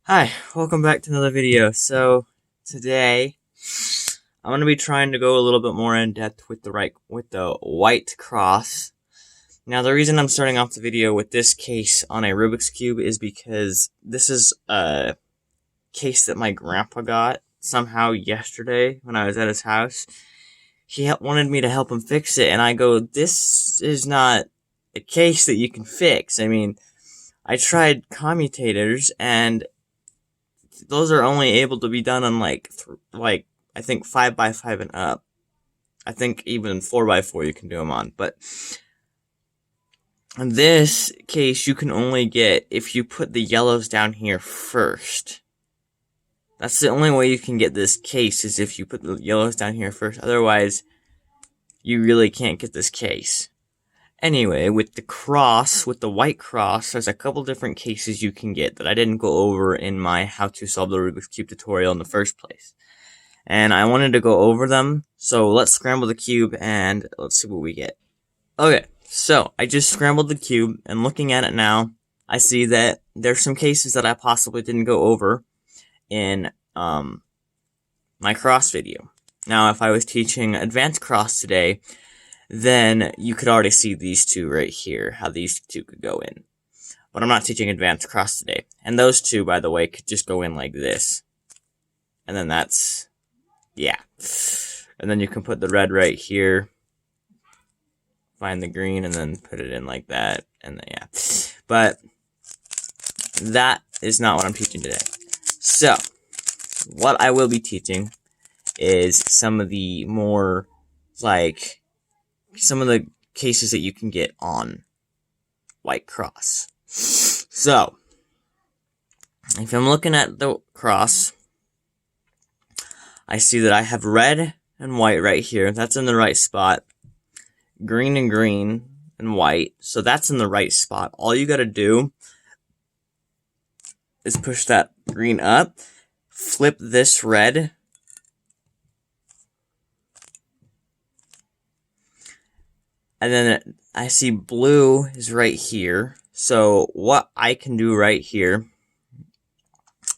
Hi, welcome back to another video. So today I'm going to be trying to go a little bit more in depth with the white cross. Now the reason I'm starting off the video with this case on a Rubik's Cube is because this is a case that my grandpa got somehow yesterday when I was at his house. He wanted me to help him fix it, and I go, this is not a case that you can fix. I mean, I tried commutators, and those are only able to be done on like I think 5x5 and up. I think even 4x4 you can do them on, but in this case you can only get if you put the yellows down here first. That's the only way you can get this case, is if you put the yellows down here first. Otherwise, you really can't get this case. Anyway, with the white cross, there's a couple different cases you can get that I didn't go over in my how to solve the Rubik's Cube tutorial in the first place. And I wanted to go over them, so let's scramble the cube and let's see what we get. Okay, so I just scrambled the cube, and looking at it now, I see that there's some cases that I possibly didn't go over in my cross video. Now, if I was teaching advanced cross today, then you could already see these two right here, how these two could go in. But I'm not teaching advanced cross today. And those two, by the way, could just go in like this. And then that's, yeah. And then you can put the red right here. Find the green and then put it in like that. And then, yeah. But that is not what I'm teaching today. So, what I will be teaching is some of the more, some of the cases that you can get on white cross. So, if I'm looking at the cross, I see that I have red and white right here. That's in the right spot. Green and green and white. So that's in the right spot. All you gotta do is push that green up, flip this red, and then I see blue is right here. So what I can do right here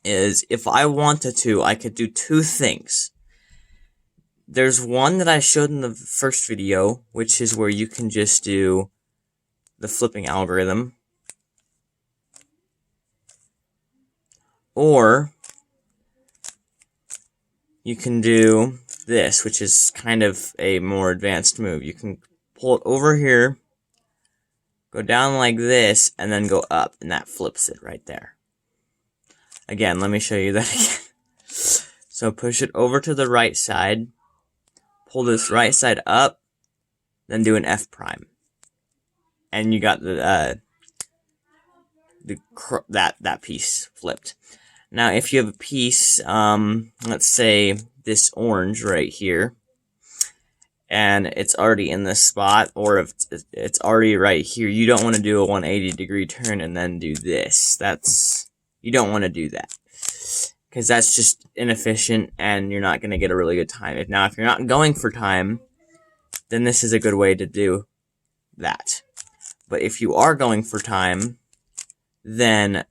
is, if I wanted to, I could do two things. There's one that I showed in the first video, which is where you can just do the flipping algorithm. Or you can do this, which is kind of a more advanced move. You can pull it over here, go down like this, and then go up, and that flips it right there. Again, let me show you that again. So push it over to the right side, pull this right side up, then do an F prime, and you got that piece flipped. Now, if you have a piece, let's say this orange right here, and it's already in this spot, or if it's already right here, you don't want to do a 180-degree turn and then do this. You don't want to do that, because that's just inefficient, and you're not going to get a really good time. Now, if you're not going for time, then this is a good way to do that. But if you are going for time, then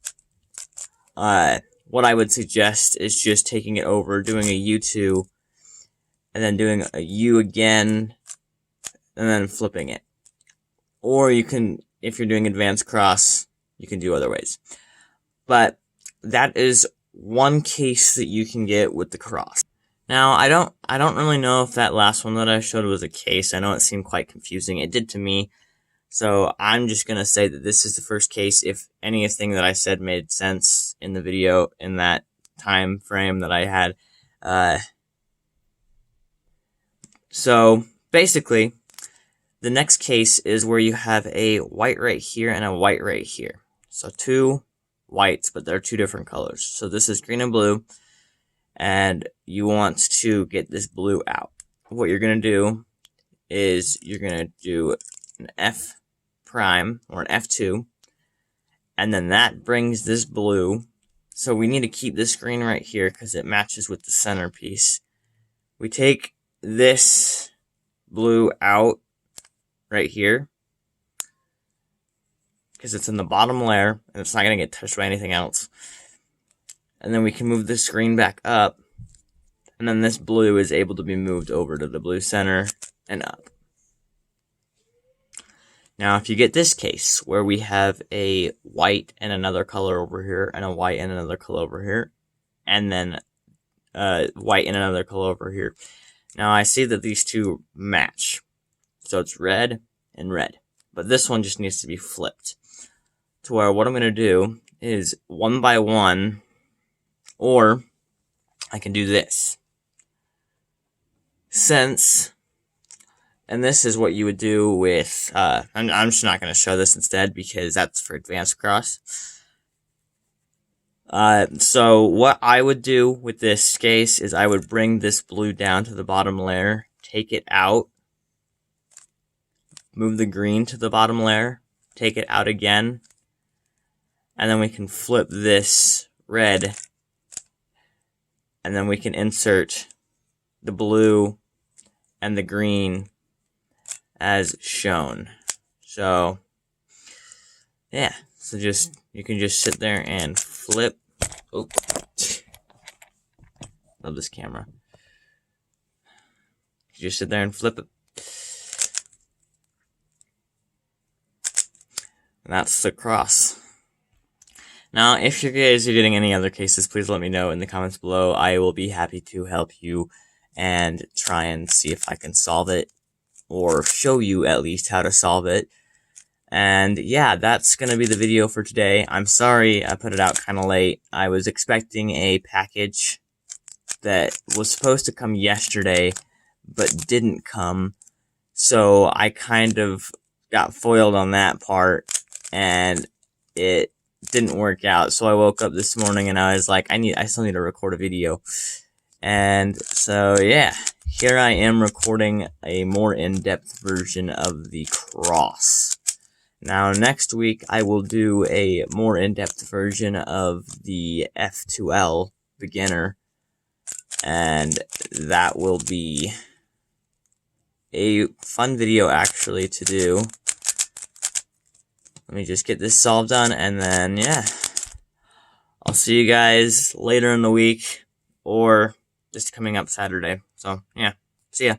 what I would suggest is just taking it over, doing a U2, and then doing a U again, and then flipping it. Or you can, if you're doing advanced cross, you can do other ways. But that is one case that you can get with the cross. Now, I don't really know if that last one that I showed was a case. I know it seemed quite confusing. It did to me. So I'm just going to say that this is the first case. If anything that I said made sense in the video in that time frame that I had. So basically, the next case is where you have a white right here and a white right here. So two whites, but they're two different colors. So this is green and blue, and you want to get this blue out. What you're going to do is you're going to do an F prime or an F2, and then that brings this blue. So we need to keep this green right here because it matches with the centerpiece. We take this blue out right here because it's in the bottom layer and it's not going to get touched by anything else. and then we can move the screen back up, and then this blue is able to be moved over to the blue center and up. Now, if you get this case where we have a white and another color over here, and a white and another color over here, and then white and another color over here. Now, I see that these two match. So it's red and red. But this one just needs to be flipped. To where what I'm going to do is one by one, or I can do this. And this is what you would do with, I'm just not going to show this instead because that's for advanced cross. So what I would do with this case is I would bring this blue down to the bottom layer, take it out, move the green to the bottom layer, take it out again, and then we can flip this red, and then we can insert the blue and the green as shown. So yeah, so you can just sit there and flip. Oh, love this camera. You just sit there and flip it. And that's the cross. Now, if you guys are getting any other cases, please let me know in the comments below. I will be happy to help you and try and see if I can solve it, or show you at least how to solve it. And yeah, that's going to be the video for today. I'm sorry I put it out kind of late. I was expecting a package that was supposed to come yesterday, but didn't come. So I kind of got foiled on that part, and it didn't work out. So I woke up this morning and I was like, I still need to record a video. And so yeah, here I am recording a more in-depth version of the cross. Now next week I will do a more in-depth version of the F2L beginner, and that will be a fun video actually to do. Let me just get this solved done, and then yeah, I'll see you guys later in the week, or just coming up Saturday. So yeah, see ya.